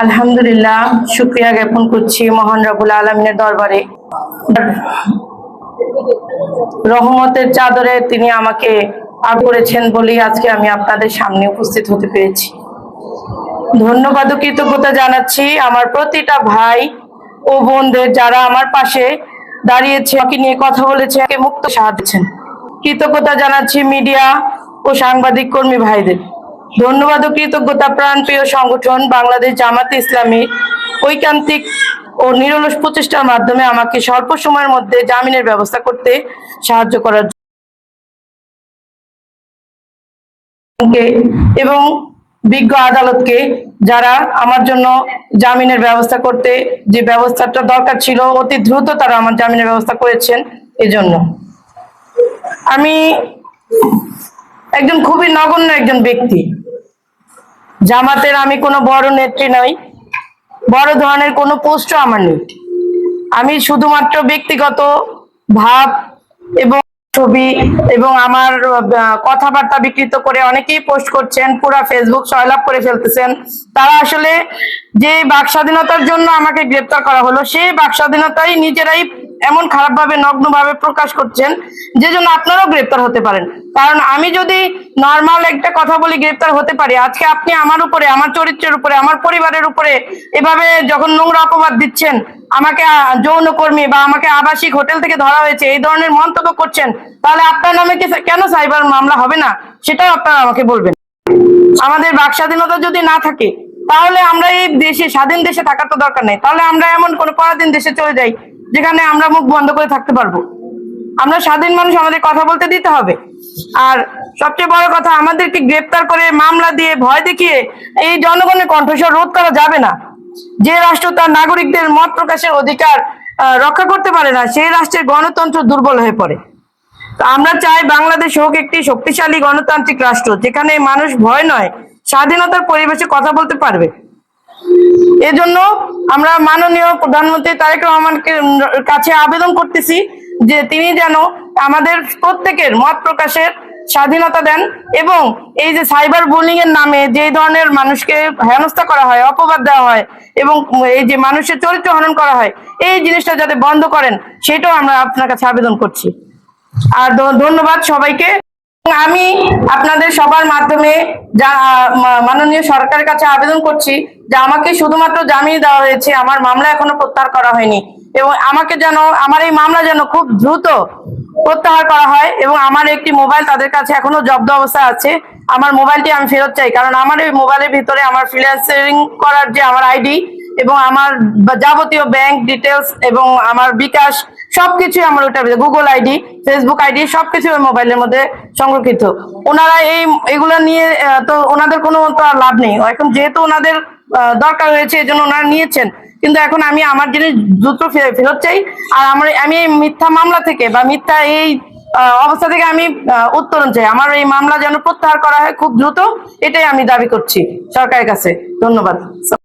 আলহামদুলিল্লাহ, শুকরিয়া জ্ঞাপন করছি মহান রব্বুল আলামিনের দরবারে। রহমতের চাদরে তিনি আমাকে করেছেন বলেই আজকে আমি আপনাদের সামনে উপস্থিত হতে পেরেছি। ধন্যবাদ ও কৃতজ্ঞতা জানাচ্ছি আমার প্রতিটা ভাই ও বোনদের, যারা আমার পাশে দাঁড়িয়েছে, আমাকে নিয়ে কথা বলেছে, আমাকে মুক্ত সাহায্য দিয়েছেন। কৃতজ্ঞতা জানাচ্ছি মিডিয়া ও সাংবাদিক কর্মী ভাইদের। ধন্যবাদ ও কৃতজ্ঞতা প্রাণপ্রিয় সংগঠন বাংলাদেশ জামাতে ইসলামী ঐকান্তিক ও নিরলস প্রচেষ্টার মাধ্যমে আমাকে স্বল্প সময়ের মধ্যে জামিনের ব্যবস্থা করতে সাহায্য করার এবং বিজ্ঞ আদালতকে, যারা আমার জন্য জামিনের ব্যবস্থা করতে যে ব্যবস্থাটা দরকার ছিল অতি দ্রুত তারা আমার জামিনের ব্যবস্থা করেছেন। এজন্য আমি একজন খুবই নগণ্য একজন ব্যক্তি। জামাতের আমি কোনো বড় নেত্রী নই, বড় ধরনের কোনো পোস্টও আমার নেই। আমি শুধুমাত্র ব্যক্তিগত ভাব এবং ছবি এবং আমার কথাবার্তা বিকৃত করে অনেকেই পোস্ট করছেন, পুরো ফেসবুক সয়লাভ করে ফেলতেছেন। তারা আসলে যে বাক স্বাধীনতার জন্য আমাকে গ্রেপ্তার করা হলো, সেই বাক স্বাধীনতাই নিজেরাই এমন খারাপভাবে নগ্নভাবে প্রকাশ করছেন, যে জন্য আপনারাও গ্রেপ্তার হতে পারেন। কারণ আমি যদি নর্মাল একটা কথা বলি গ্রেপ্তার হতে পারি, আজকে আপনি আমার উপরে, আমার চরিত্রের উপরে, আমার পরিবারের উপরে এভাবে যখন নোংরা অপবাদ দিচ্ছেন, আমাকে যৌনকর্মী বা আমাকে আবাসিক হোটেল থেকে ধরা হয়েছে, এই ধরনের মন্তব্য করছেন, তাহলে আপনার নামে কেন সাইবার মামলা হবে না, সেটাও আপনারা আমাকে বলবেন। আমাদের বাক স্বাধীনতা যদি না থাকে, তাহলে আমরা এই দেশে, স্বাধীন দেশে থাকার তো দরকার নেই। তাহলে আমরা এমন কোন পরাধীন দেশে চলে যাই যেখানে আমরা মুখ বন্ধ করে থাকতে পারবো। আমরা স্বাধীন মানুষ, আমাদের কথা বলতে দিতে হবে। আর সবচেয়ে বড় কথা, আমাদেরকে গ্রেপ্তার করে মামলা দিয়ে ভয় দেখিয়ে এই জনগণের কণ্ঠস্বর রোধ করা যাবে না। যে রাষ্ট্র তার নাগরিকদের মত প্রকাশের অধিকার রক্ষা করতে পারে না, সেই রাষ্ট্রের গণতন্ত্র দুর্বল হয়ে পড়ে। আমরা চাই বাংলাদেশ হোক একটি শক্তিশালী গণতান্ত্রিক রাষ্ট্র, যেখানে মানুষ ভয় নয়, স্বাধীনতার পরিবেশে কথা বলতে পারবে। এজন্য আমরা মাননীয় প্রধানমন্ত্রী তারেক রহমানকে কাছে আবেদন করতেছি যে তিনি যেন আমাদের প্রত্যেকের মত প্রকাশের স্বাধীনতা দেন, এবং এই যে সাইবার বুলিং এর নামে যে ধরনের মানুষকে হেনস্থা করা হয়, অপবাদ দেওয়া হয়, এবং এই যে মানুষের চরিত্র হনন করা হয়, এই জিনিসটা যাতে বন্ধ করেন, সেটাও আমরা আপনার কাছে আবেদন করছি। আর ধন্যবাদ সবাইকে। আমি আপনাদের সবার মাধ্যমে মাননীয় সরকারের কাছে আবেদন করছি যে আমাকে শুধুমাত্র জামিন দেওয়া হয়েছে, আমার মামলা এখনো প্রত্যাহার করা হয়নি, এবং আমাকে যেন, আমার এই মামলা যেন খুব দ্রুত প্রত্যাহার করা হয়, এবং আমার একটি মোবাইল তাদের কাছে এখনো জব্দ অবস্থায় আছে। আমার মোবাইলটি আমি ফেরত চাই, কারণ আমার এই মোবাইলের ভিতরে আমার ফ্রিল্যান্সিং করার যে আমার আইডি এবং আমার যাবতীয় ব্যাংক ডিটেলস এবং আমার বিকাশ সবকিছু আমার ওটা, গুগল আইডি, ফেসবুক আইডি সবকিছু ওই মোবাইলের মধ্যে সংরক্ষিত। ওনারা এগুলো নিয়ে তো ওনাদের কোনো তো আর লাভ নেই। এখন যেহেতু ওনাদের দরকার হয়েছে, এই জন্য ওনারা নিয়েছেন, কিন্তু এখন আমি আমার জিনিস দ্রুত ফেরত চাই। আর আমি এই মিথ্যা মামলা থেকে বা মিথ্যা এই অবস্থা থেকে আমি উত্তরণ চাই। আমার এই মামলা যেন প্রত্যাহার করা হয় খুব দ্রুত, এটাই আমি দাবি করছি সরকারের কাছে। ধন্যবাদ।